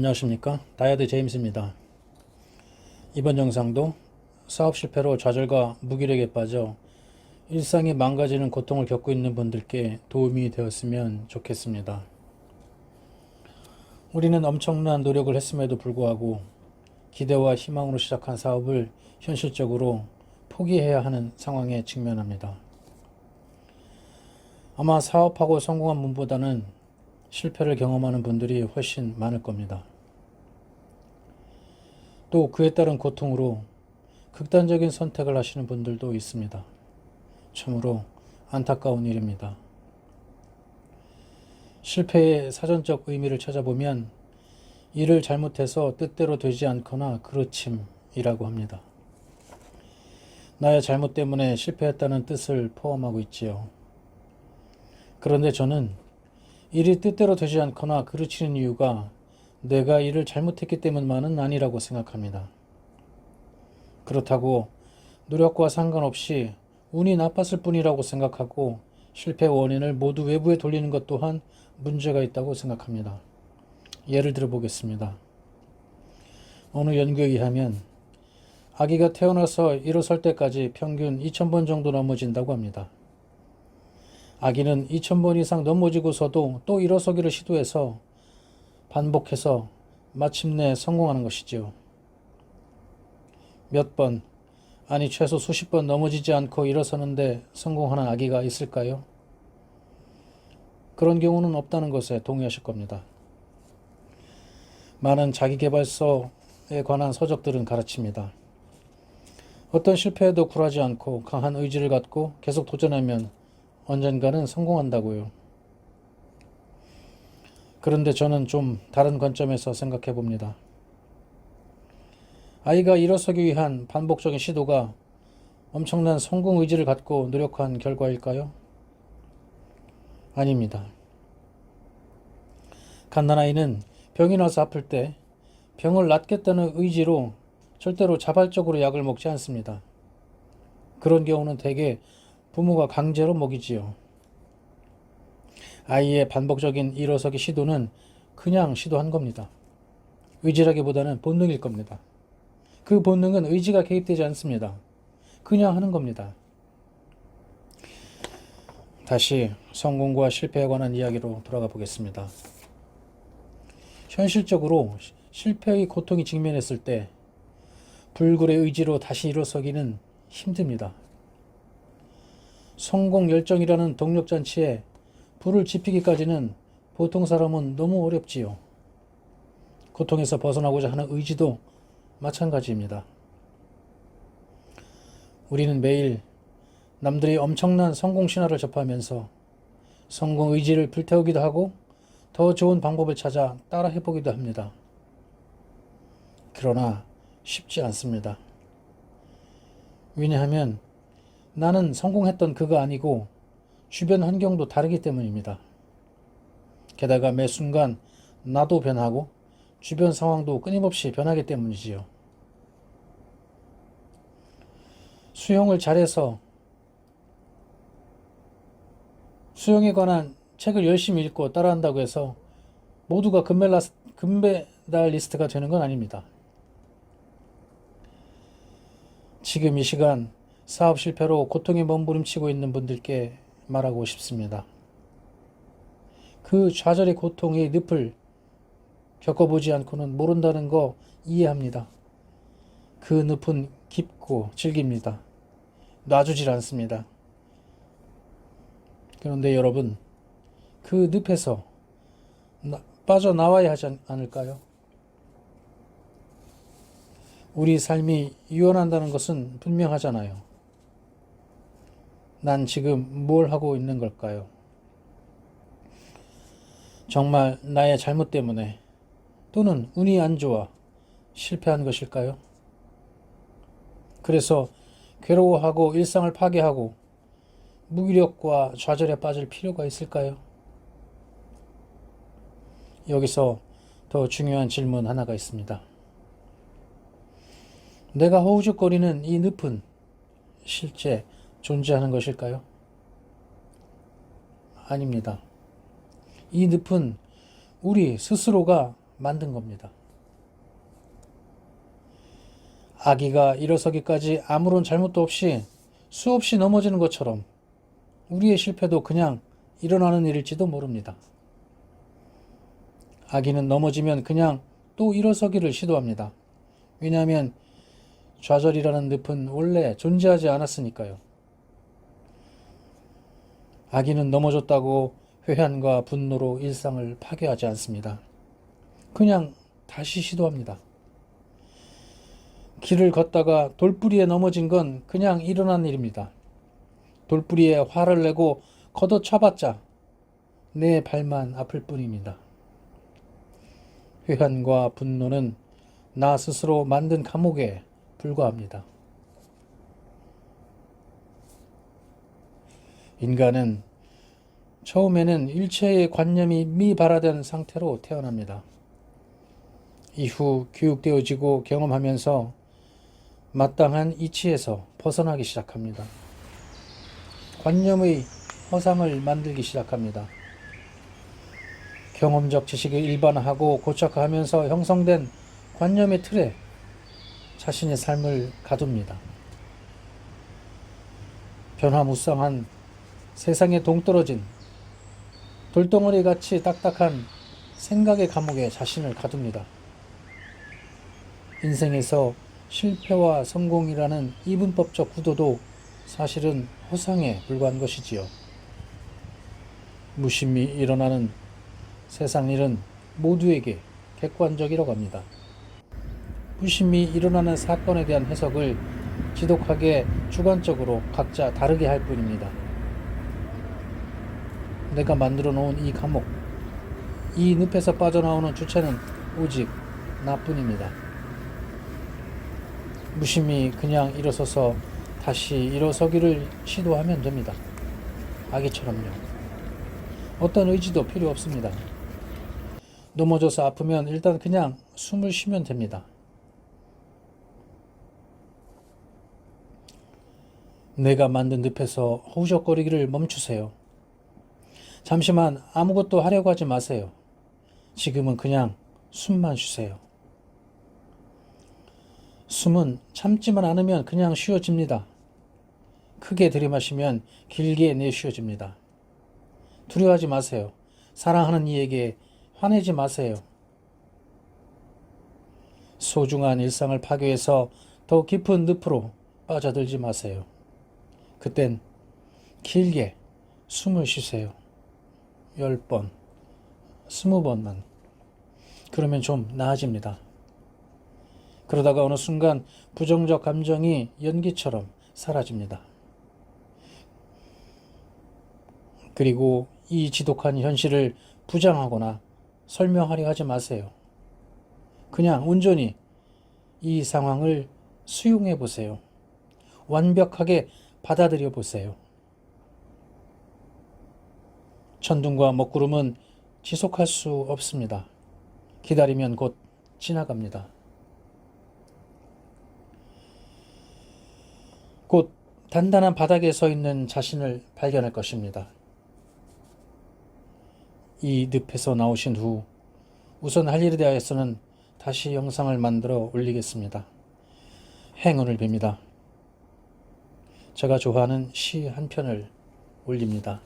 안녕하십니까, 다이아드 제임스입니다. 이번 영상도 사업 실패로 좌절과 무기력에 빠져 일상이 망가지는 고통을 겪고 있는 분들께 도움이 되었으면 좋겠습니다. 우리는 엄청난 노력을 했음에도 불구하고 기대와 희망으로 시작한 사업을 현실적으로 포기해야 하는 상황에 직면합니다. 아마 사업하고 성공한 분보다는 실패를 경험하는 분들이 훨씬 많을 겁니다. 또 그에 따른 고통으로 극단적인 선택을 하시는 분들도 있습니다. 참으로 안타까운 일입니다. 실패의 사전적 의미를 찾아보면 일을 잘못해서 뜻대로 되지 않거나 그르침이라고 합니다. 나의 잘못 때문에 실패했다는 뜻을 포함하고 있지요. 그런데 저는 일이 뜻대로 되지 않거나 그르치는 이유가 내가 일을 잘못했기 때문만은 아니라고 생각합니다. 그렇다고 노력과 상관없이 운이 나빴을 뿐이라고 생각하고 실패 원인을 모두 외부에 돌리는 것 또한 문제가 있다고 생각합니다. 예를 들어 보겠습니다. 어느 연구에 의하면 아기가 태어나서 일어설 때까지 평균 2000번 정도 넘어진다고 합니다. 아기는 2000번 이상 넘어지고서도 또 일어서기를 시도해서 반복해서 마침내 성공하는 것이지요. 몇 번, 아니 최소 수십 번 넘어지지 않고 일어서는데 성공하는 아기가 있을까요? 그런 경우는 없다는 것에 동의하실 겁니다. 많은 자기계발서에 관한 서적들은 가르칩니다. 어떤 실패에도 굴하지 않고 강한 의지를 갖고 계속 도전하면 언젠가는 성공한다고요. 그런데 저는 좀 다른 관점에서 생각해 봅니다. 아이가 일어서기 위한 반복적인 시도가 엄청난 성공 의지를 갖고 노력한 결과일까요? 아닙니다. 갓난아이는 병이 나서 아플 때 병을 낫겠다는 의지로 절대로 자발적으로 약을 먹지 않습니다. 그런 경우는 대개 부모가 강제로 먹이지요. 아이의 반복적인 일어서기 시도는 그냥 시도한 겁니다. 의지라기보다는 본능일 겁니다. 그 본능은 의지가 개입되지 않습니다. 그냥 하는 겁니다. 다시 성공과 실패에 관한 이야기로 돌아가 보겠습니다. 현실적으로 실패의 고통이 직면했을 때 불굴의 의지로 다시 일어서기는 힘듭니다. 성공 열정이라는 동력잔치에 불을 지피기까지는 보통 사람은 너무 어렵지요. 고통에서 벗어나고자 하는 의지도 마찬가지입니다. 우리는 매일 남들이 엄청난 성공 신화를 접하면서 성공 의지를 불태우기도 하고 더 좋은 방법을 찾아 따라 해보기도 합니다. 그러나 쉽지 않습니다. 왜냐하면 나는 성공했던 그가 아니고 주변 환경도 다르기 때문입니다. 게다가 매 순간 나도 변하고 주변 상황도 끊임없이 변하기 때문이지요. 수영을 잘해서 수영에 관한 책을 열심히 읽고 따라한다고 해서 모두가 금메달리스트가 되는 건 아닙니다. 지금 이 시간 사업 실패로 고통에 몸부림치고 있는 분들께 말하고 싶습니다. 그 좌절의 고통의 늪을 겪어보지 않고는 모른다는 거 이해합니다. 그 늪은 깊고 질깁니다. 놔주질 않습니다. 그런데 여러분, 그 늪에서 빠져나와야 하지 않을까요? 우리 삶이 유연한다는 것은 분명하잖아요. 난 지금 뭘 하고 있는 걸까요? 정말 나의 잘못 때문에 또는 운이 안 좋아 실패한 것일까요? 그래서 괴로워하고 일상을 파괴하고 무기력과 좌절에 빠질 필요가 있을까요? 여기서 더 중요한 질문 하나가 있습니다. 내가 허우적거리는 이 늪은 실제 존재하는 것일까요? 아닙니다. 이 늪은 우리 스스로가 만든 겁니다. 아기가 일어서기까지 아무런 잘못도 없이 수없이 넘어지는 것처럼 우리의 실패도 그냥 일어나는 일일지도 모릅니다. 아기는 넘어지면 그냥 또 일어서기를 시도합니다. 왜냐하면 좌절이라는 늪은 원래 존재하지 않았으니까요. 아기는 넘어졌다고 회한과 분노로 일상을 파괴하지 않습니다. 그냥 다시 시도합니다. 길을 걷다가 돌부리에 넘어진 건 그냥 일어난 일입니다. 돌부리에 화를 내고 걷어차봤자 내 발만 아플 뿐입니다. 회한과 분노는 나 스스로 만든 감옥에 불과합니다. 인간은 처음에는 일체의 관념이 미발화된 상태로 태어납니다. 이후 교육되어지고 경험하면서 마땅한 이치에서 벗어나기 시작합니다. 관념의 허상을 만들기 시작합니다. 경험적 지식을 일반화하고 고착화하면서 형성된 관념의 틀에 자신의 삶을 가둡니다. 변화무쌍한 세상에 동떨어진 돌덩어리 같이 딱딱한 생각의 감옥에 자신을 가둡니다. 인생에서 실패와 성공이라는 이분법적 구도도 사실은 허상에 불과한 것이지요. 무심히 일어나는 세상 일은 모두에게 객관적이라고 합니다. 무심히 일어나는 사건에 대한 해석을 지독하게 주관적으로 각자 다르게 할 뿐입니다. 내가 만들어 놓은 이 감옥, 이 늪에서 빠져나오는 주체는 오직 나뿐입니다. 무심히 그냥 일어서서 다시 일어서기를 시도하면 됩니다. 아기처럼요. 어떤 의지도 필요 없습니다. 넘어져서 아프면 일단 그냥 숨을 쉬면 됩니다. 내가 만든 늪에서 허우적거리기를 멈추세요. 잠시만 아무것도 하려고 하지 마세요. 지금은 그냥 숨만 쉬세요. 숨은 참지만 않으면 그냥 쉬어집니다. 크게 들이마시면 길게 내쉬어집니다. 두려워하지 마세요. 사랑하는 이에게 화내지 마세요. 소중한 일상을 파괴해서 더 깊은 늪으로 빠져들지 마세요. 그땐 길게 숨을 쉬세요. 10번, 20번만. 그러면 좀 나아집니다. 그러다가 어느 순간 부정적 감정이 연기처럼 사라집니다. 그리고 이 지독한 현실을 부정하거나 설명하려 하지 마세요. 그냥 온전히 이 상황을 수용해 보세요. 완벽하게 받아들여 보세요. 천둥과 먹구름은 지속할 수 없습니다. 기다리면 곧 지나갑니다. 곧 단단한 바닥에 서 있는 자신을 발견할 것입니다. 이 늪에서 나오신 후 우선 할 일에 대하여서는 다시 영상을 만들어 올리겠습니다. 행운을 빕니다. 제가 좋아하는 시 한 편을 올립니다.